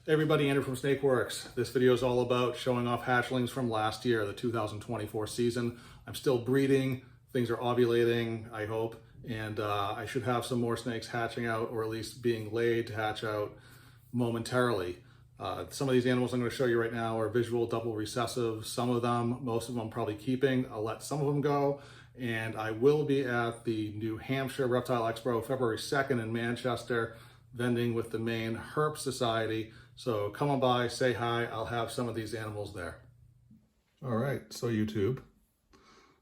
Hey everybody, Andrew from Snakeworks. This video is all about showing off hatchlings from last year, the 2024 season. I'm still breeding, things are ovulating, I hope, and I should have some more snakes hatching out, or at least being laid to hatch out momentarily. Some of these animals I'm going to show you right now are visual double recessive. Some of them, most of them I'm probably keeping. I'll let some of them go. And I will be at the New Hampshire Reptile Expo February 2nd in Manchester, vending with the Maine Herp Society. So come on by, say hi. I'll have some of these animals there. All right, so YouTube,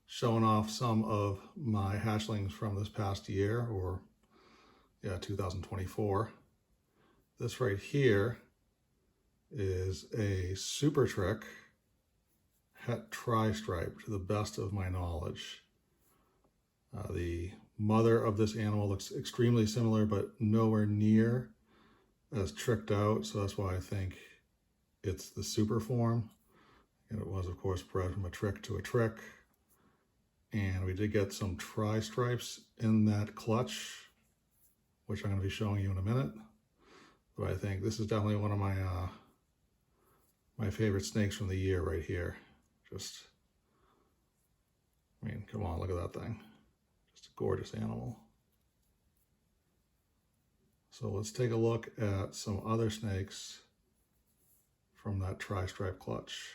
showing off some of my hatchlings from this past year, or 2024. This right here is a super trick het tri-stripe, to the best of my knowledge. The mother of this animal looks extremely similar, but nowhere near as tricked out, so that's why I think it's the super form. And it was, of course, bred from a trick to a trick. And we did get some tri-stripes in that clutch, which I'm going to be showing you in a minute. But I think this is definitely one of my my favorite snakes from the year right here. Just, I mean, come on, look at that thing. Just a gorgeous animal. So let's take a look at some other snakes from that tri-stripe clutch.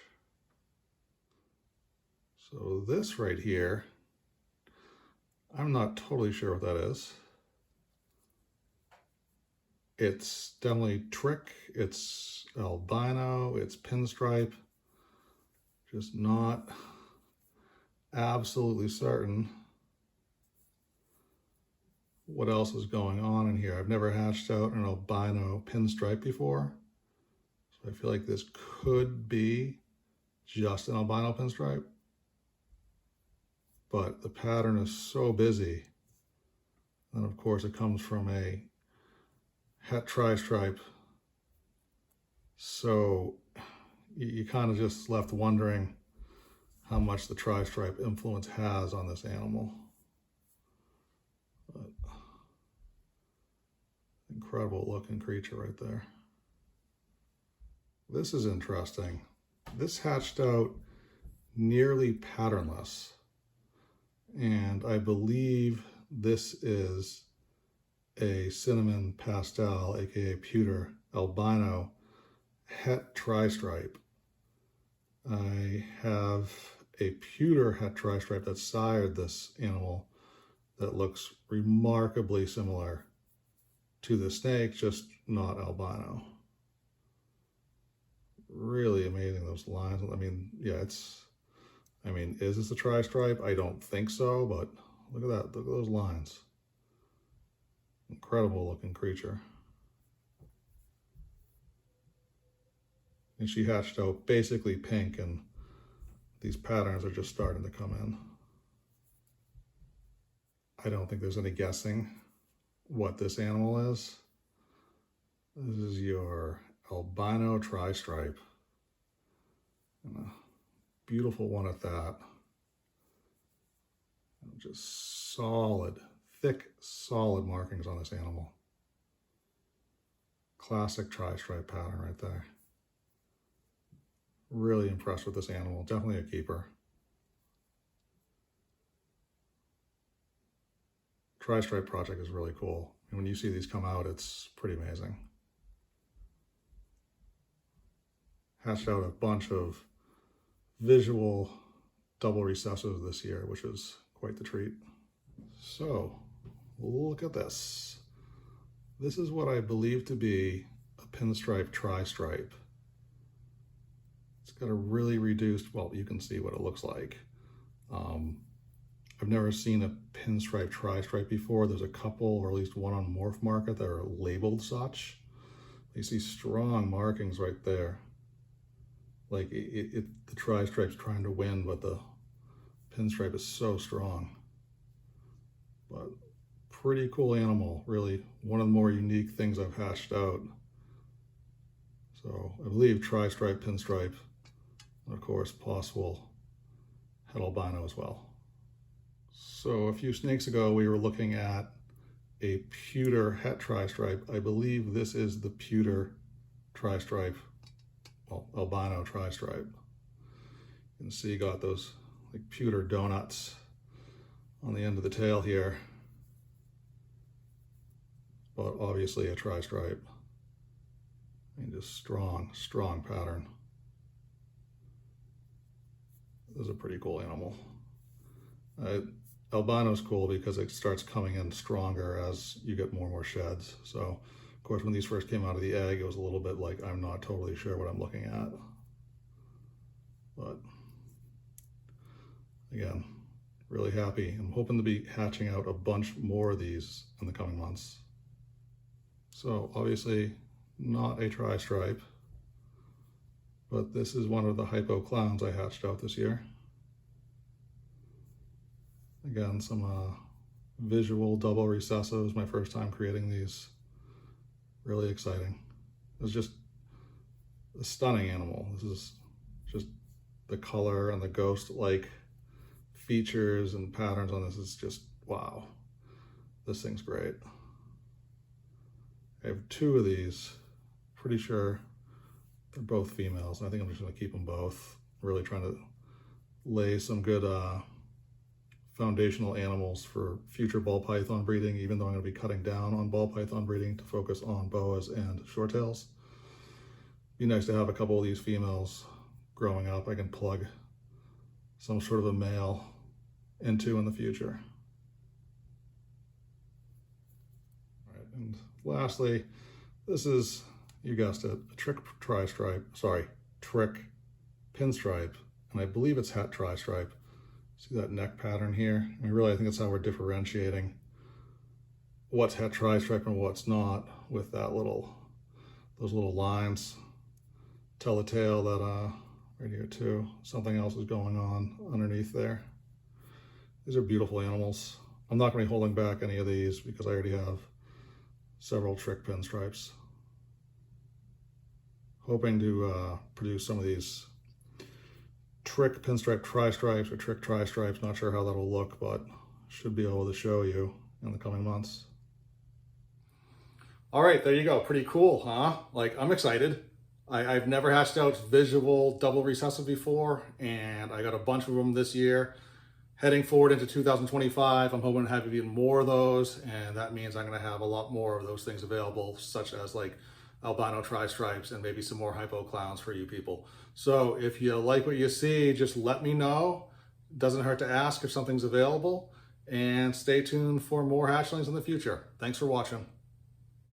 So this right here, I'm not totally sure what that is. It's definitely trick, it's albino, it's pinstripe, just not absolutely certain what else is going on in here. I've never hatched out an albino pinstripe before, so I feel like this could be just an albino pinstripe, but the pattern is so busy. And of course it comes from a het tri-stripe, so you kind of just left wondering how much the tri-stripe influence has on this animal. But incredible looking creature right there. This is interesting. This hatched out nearly patternless, and I believe this is a cinnamon pastel, aka pewter albino het tri-stripe. I have a pewter het tri-stripe that sired this animal that looks remarkably similar to the snake, just not albino. Really amazing, those lines. I mean, yeah, is this a tri-stripe? I don't think so, but look at that, look at those lines. Incredible looking creature. And she hatched out basically pink, and these patterns are just starting to come in. I don't think there's any guessing what this animal is. This is your albino tri-stripe. And a beautiful one at that. And just solid, thick, solid markings on this animal. Classic tri-stripe pattern right there. Really impressed with this animal. Definitely a keeper. Tri-stripe project is really cool. And when you see these come out, it's pretty amazing. Hatched out a bunch of visual double recessives this year, which is quite the treat. So look at this. This is what I believe to be a pinstripe tri-stripe. It's got a really reduced, well, you can see what it looks like. I've never seen a pinstripe tri-stripe before. There's a couple, or at least one on Morph Market, that are labeled such. You see strong markings right there. Like the tri-stripe's trying to win, but the pinstripe is so strong. But pretty cool animal, really one of the more unique things I've hatched out. So I believe tri-stripe, pinstripe, and of course possible het albino as well. So a few snakes ago we were looking at a pewter het tri-stripe. I believe this is the pewter tri-stripe, well, albino tri-stripe. You can see got those like pewter donuts on the end of the tail here, but obviously a tri-stripe. I mean, just strong, strong pattern. This is a pretty cool animal. Albino's cool because it starts coming in stronger as you get more and more sheds. So, of course, when these first came out of the egg, it was a little bit like, I'm not totally sure what I'm looking at. But, again, really happy. I'm hoping to be hatching out a bunch more of these in the coming months. So, obviously, not a tri-stripe, but this is one of the Hypo clowns I hatched out this year. Again, some visual double recessives, my first time creating these. Really exciting. It's just a stunning animal. This is just the color and the ghost-like features and patterns on this is just, wow. This thing's great. I have two of these, pretty sure they're both females. I think I'm just gonna keep them both. Really trying to lay some good foundational animals for future ball python breeding, even though I'm gonna be cutting down on ball python breeding to focus on boas and shorttails. Be nice to have a couple of these females growing up I can plug some sort of a male into in the future. All right, and lastly, this is, you guessed it, a trick pinstripe, and I believe it's het tri-stripe. See that neck pattern here? I really, I think that's how we're differentiating what's het tri-stripe and what's not with that those little lines. Tell the tail that right here too, something else is going on underneath there. These are beautiful animals. I'm not going to be holding back any of these because I already have several trick pinstripes. Hoping to produce some of these trick pinstripe tri-stripes or trick tri-stripes. Not sure how that'll look, but should be able to show you in the coming months. All right, there you go. Pretty cool, huh? Like, I'm excited. I've never hatched out visual double recessive before, and I got a bunch of them this year. Heading forward into 2025, I'm hoping to have even more of those, and that means I'm going to have a lot more of those things available, such as like albino tri-stripes and maybe some more Hypo clowns for you people. So if you like what you see, just let me know. Doesn't hurt to ask if something's available, and stay tuned for more hatchlings in the future. Thanks for watching.